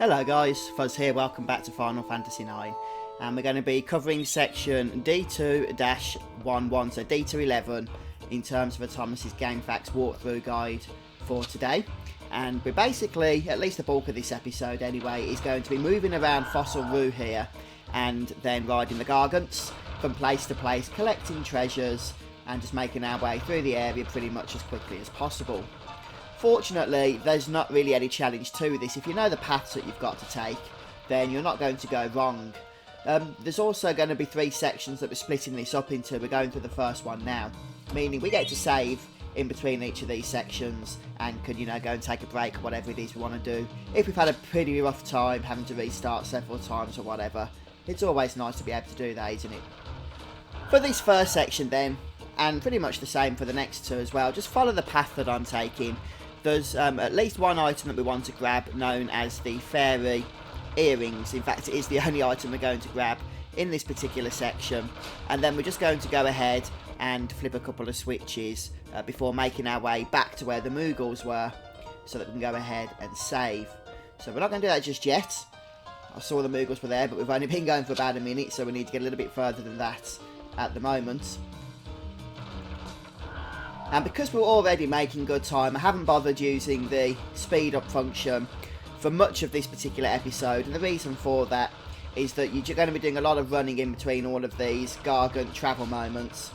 Hello guys, Fuzz here, welcome back to Final Fantasy IX, and we're going to be covering section D2-11, so D2-11 in terms of Thomas's GameFaqs walkthrough guide for today. And we're basically, at least the bulk of this episode anyway, is going to be moving around Fossil Roo here and then riding the Gargants from place to place, collecting treasures and just making our way through the area pretty much as quickly as possible. Fortunately, there's not really any challenge to this. If you know the paths that you've got to take, then you're not going to go wrong. There's also going to be 3 sections that we're splitting this up into. We're going through the first one now, meaning we get to save in between each of these sections and can, you know, go and take a break or whatever it is we want to do. If we've had a pretty rough time having to restart several times or whatever, it's always nice to be able to do that, isn't it? For this first section then, and pretty much the same for the next 2 as well, just follow the path that I'm taking. There's at least one item that we want to grab, known as the fairy earrings. In fact, it is the only item we're going to grab in this particular section. And then we're just going to go ahead and flip a couple of switches before making our way back to where the Moogles were, so that we can go ahead and save. So we're not going to do that just yet. I saw the Moogles were there, but we've only been going for about a minute, so we need to get a little bit further than that at the moment. And because we're already making good time, I haven't bothered using the speed up function for much of this particular episode. And the reason for that is that you're going to be doing a lot of running in between all of these Gargant travel moments.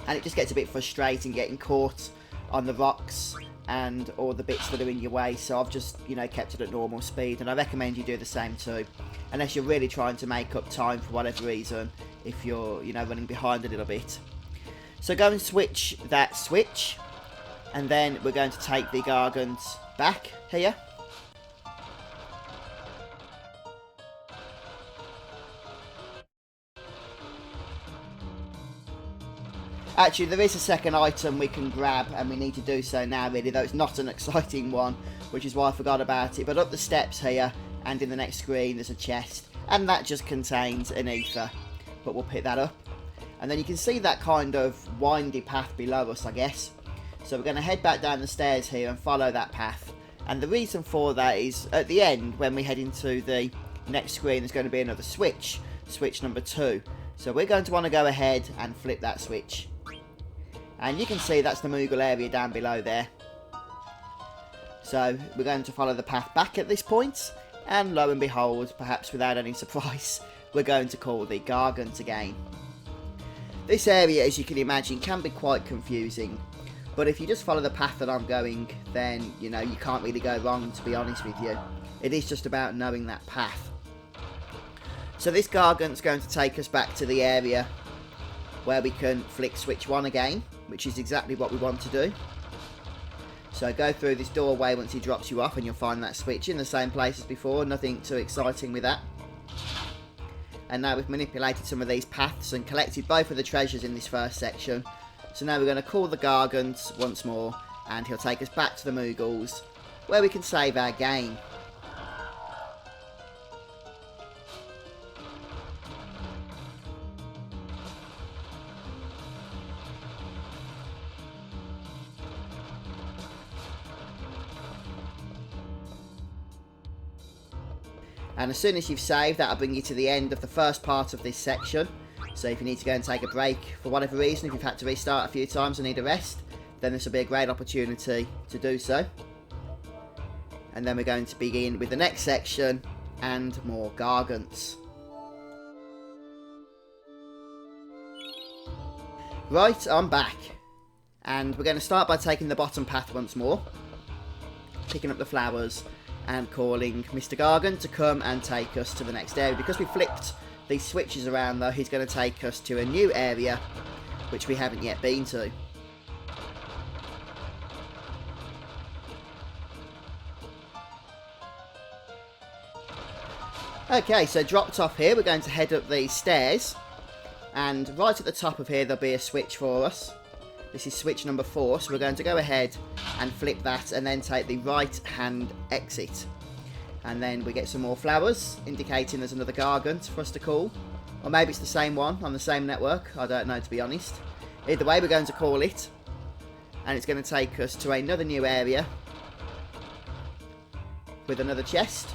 And it just gets a bit frustrating getting caught on the rocks and all the bits that are in your way. So I've just, you know, kept it at normal speed. And I recommend you do the same too. Unless you're really trying to make up time for whatever reason, if you're, you know, running behind a little bit. So go and switch that switch, and then we're going to take the Gargant back here. Actually, there is a second item we can grab, and we need to do so now really, though it's not an exciting one, which is why I forgot about it. But up the steps here, and in the next screen, there's a chest, and that just contains an ether, but we'll pick that up. And then you can see that kind of windy path below us, I guess. So we're going to head back down the stairs here and follow that path. And the reason for that is, at the end, when we head into the next screen, there's going to be another switch. Switch number 2. So we're going to want to go ahead and flip that switch. And you can see that's the Moogle area down below there. So we're going to follow the path back at this point. And lo and behold, perhaps without any surprise, we're going to call the Gargant again. This area, as you can imagine, can be quite confusing, but if you just follow the path that I'm going, then, you know, you can't really go wrong, to be honest with you. It is just about knowing that path. So this Gargant's going to take us back to the area where we can flick switch 1 again, which is exactly what we want to do. So go through this doorway once he drops you off, and you'll find that switch in the same place as before. Nothing too exciting with that. And now we've manipulated some of these paths and collected both of the treasures in this first section. So now we're going to call the Gargant once more, and he'll take us back to the Moogles, where we can save our game. And as soon as you've saved, that'll bring you to the end of the first part of this section. So if you need to go and take a break for whatever reason, if you've had to restart a few times and need a rest, then this will be a great opportunity to do so. And then we're going to begin with the next section and more Gargants. Right, I'm back. And we're going to start by taking the bottom path once more, picking up the flowers, and calling Mr. Gargant to come and take us to the next area. Because we flipped these switches around though, he's going to take us to a new area which we haven't yet been to. Okay, so dropped off here, we're going to head up these stairs, and right at the top of here there'll be a switch for us. This is switch number 4, so we're going to go ahead and flip that and then take the right hand exit. And then we get some more flowers, indicating there's another Gargant for us to call. Or maybe it's the same one on the same network, I don't know, to be honest. Either way, we're going to call it. And it's going to take us to another new area with another chest.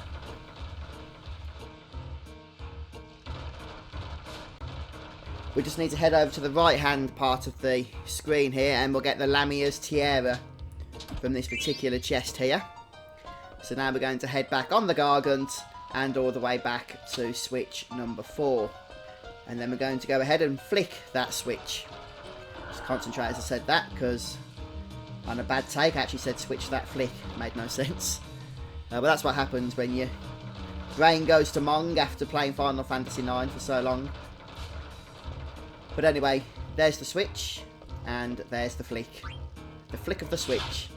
we just need to head over to the right hand part of the screen here, and we'll get the Lamia's Tiara from this particular chest here. So now we're going to head back on the Gargant and all the way back to switch number 4. And then we're going to go ahead and flick that switch. Just concentrate as I said that, because on a bad take I actually said switch that flick. Made no sense. But that's what happens when your brain goes to Mong after playing Final Fantasy IX for so long. But anyway, there's the switch, and there's the flick. The flick of the switch.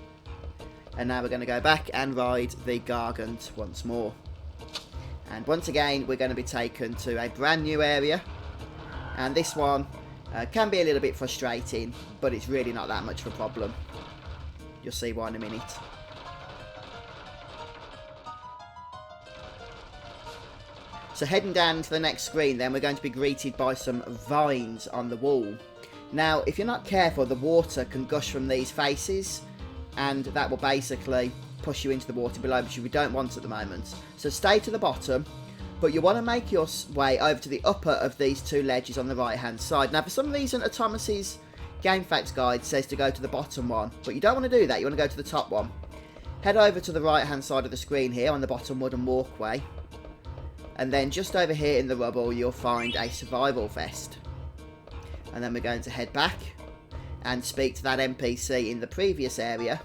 And now we're going to go back and ride the Gargant once more. And once again, we're going to be taken to a brand new area. And this one can be a little bit frustrating, but it's really not that much of a problem. You'll see why in a minute. So heading down to the next screen then, we're going to be greeted by some vines on the wall. Now, if you're not careful, the water can gush from these faces, and that will basically push you into the water below, which we don't want at the moment. So stay to the bottom, but you want to make your way over to the upper of these 2 ledges on the right hand side. Now, for some reason, Thomas's GameFaqs guide says to go to the bottom one, but you don't want to do that. You want to go to the top one. Head over to the right hand side of the screen here on the bottom wooden walkway, and then just over here in the rubble you'll find a survival vest. And then we're going to head back and speak to that NPC in the previous area.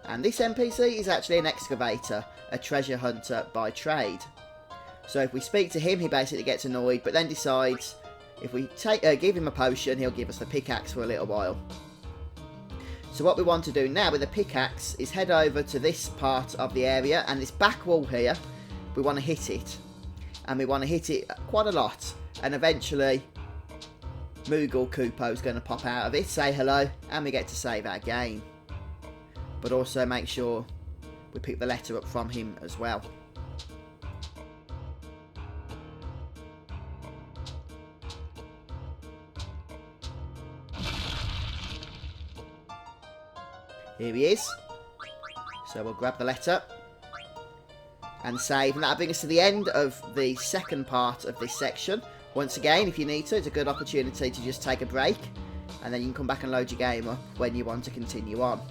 And this NPC is actually an excavator, a treasure hunter by trade. So if we speak to him, he basically gets annoyed, but then decides if we give him a potion, he'll give us the pickaxe for a little while. So what we want to do now with the pickaxe is head over to this part of the area, and this back wall here, we want to hit it. And we want to hit it quite a lot, and eventually Moogle Koopo is going to pop out of it, say hello, and we get to save our game. But also make sure we pick the letter up from him as well. Here he is. So we'll grab the letter and save, and that'll bring us to the end of the second part of this section. Once again, if you need to, it's a good opportunity to just take a break, and then you can come back and load your game up when you want to continue on.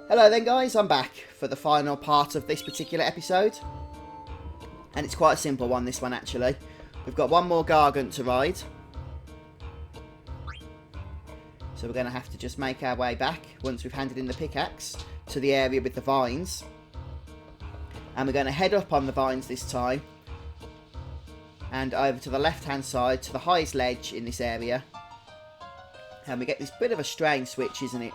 Hello then guys, I'm back for the final part of this particular episode. And it's quite a simple one, this one actually. We've got one more Gargant to ride. So we're going to have to just make our way back, once we've handed in the pickaxe, to the area with the vines. And we're going to head up on the vines this time, and over to the left hand side to the highest ledge in this area. And we get this bit of a strange switch, isn't it?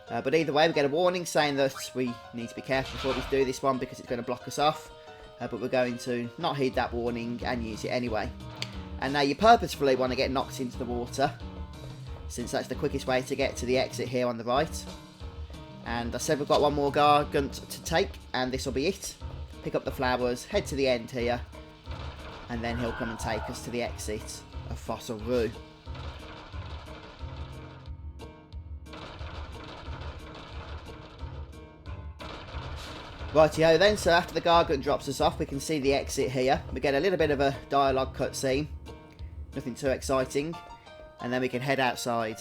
But either way, we get a warning saying that we need to be careful before we do this one, because it's going to block us off. But we're going to not heed that warning and use it anyway. And now you purposefully want to get knocked into the water, since that's the quickest way to get to the exit here on the right. And I said we've got one more Gargant to take, and this will be it. Pick up the flowers, head to the end here, and then he'll come and take us to the exit of Fossil Roo. Rightio then, so after the Gargant drops us off, we can see the exit here. We get a little bit of a dialogue cutscene, nothing too exciting, and then we can head outside.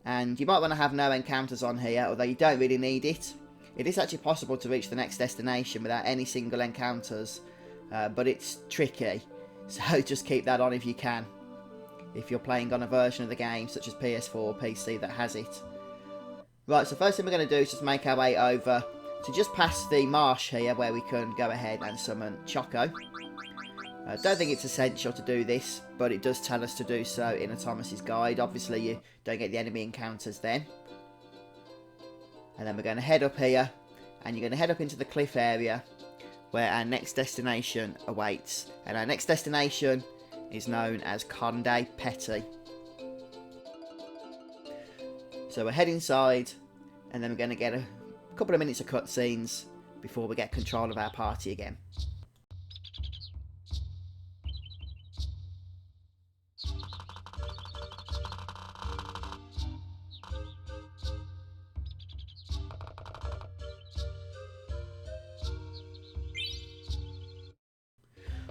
And you might want to have no encounters on here, although you don't really need it. It is actually possible to reach the next destination without any single encounters, but it's tricky, so just keep that on if you can, if you're playing on a version of the game such as PS4 or PC that has it. Right, so first thing we're going to do is just make our way over to just past the marsh here, where we can go ahead and summon Choco. I don't think it's essential to do this, but it does tell us to do so in Thomas's guide. Obviously you don't get the enemy encounters then. And then we're going to head up here, and you're going to head up into the cliff area where our next destination awaits. And our next destination is known as Conde Petty. So we're heading inside, and then we're going to get a couple of minutes of cutscenes before we get control of our party again.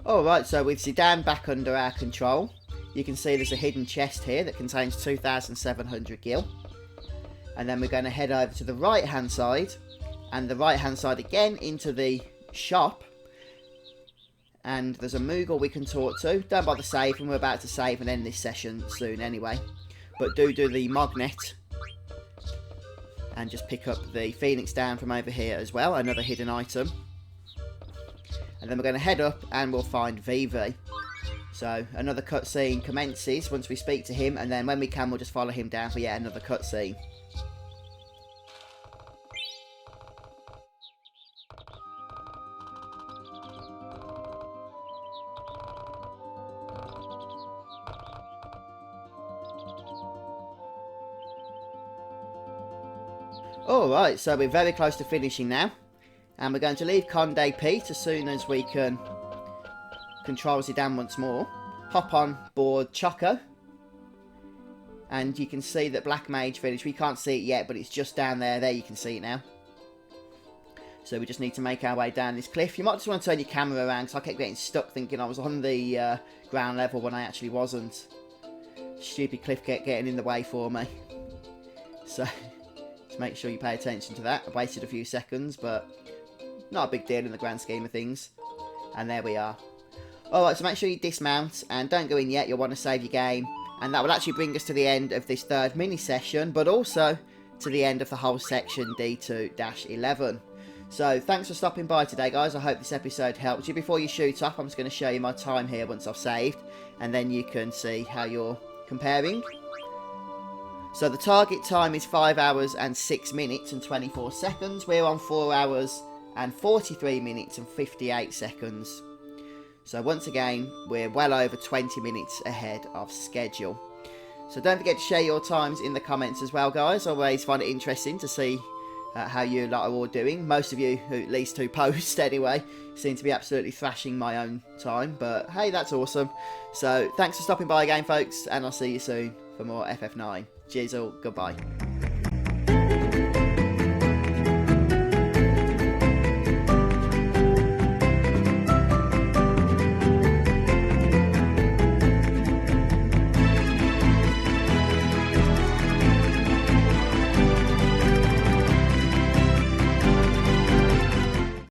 Alright, so with Zidane back under our control, you can see there's a hidden chest here that contains 2,700 gil. And then we're going to head over to the right hand side, and the right hand side again into the shop. And there's a Moogle we can talk to. Don't bother saving, we're about to save and end this session soon anyway. But do the Magnet. And just pick up the Phoenix down from over here as well, another hidden item. And then we're going to head up and we'll find Vivi. So another cutscene commences once we speak to him, and then when we can we'll just follow him down for yet another cutscene. Alright, so we're very close to finishing now. And we're going to leave Conde Pete as soon as we can control Zidane once more. Hop on board Choco. And you can see that Black Mage Village, we can't see it yet, but it's just down there. There you can see it now. So we just need to make our way down this cliff. You might just want to turn your camera around, because I kept getting stuck thinking I was on the ground level when I actually wasn't. Stupid cliff getting in the way for me. So just make sure you pay attention to that. I wasted a few seconds, but not a big deal in the grand scheme of things. And there we are. Alright, so make sure you dismount and don't go in yet. You'll want to save your game. And that will actually bring us to the end of this third mini session, but also to the end of the whole section D2-11. So thanks for stopping by today, guys. I hope this episode helped you. Before you shoot off, I'm just going to show you my time here once I've saved, and then you can see how you're comparing. So the target time is 5 hours and 6 minutes and 24 seconds. We're on 4 hours and 43 minutes and 58 seconds. So once again, we're well over 20 minutes ahead of schedule. So don't forget to share your times in the comments as well, guys. I always find it interesting to see how you lot are all doing. Most of you, at least who post anyway, seem to be absolutely thrashing my own time. But hey, that's awesome. So thanks for stopping by again, folks, and I'll see you soon for more FF9. Cheers all, goodbye.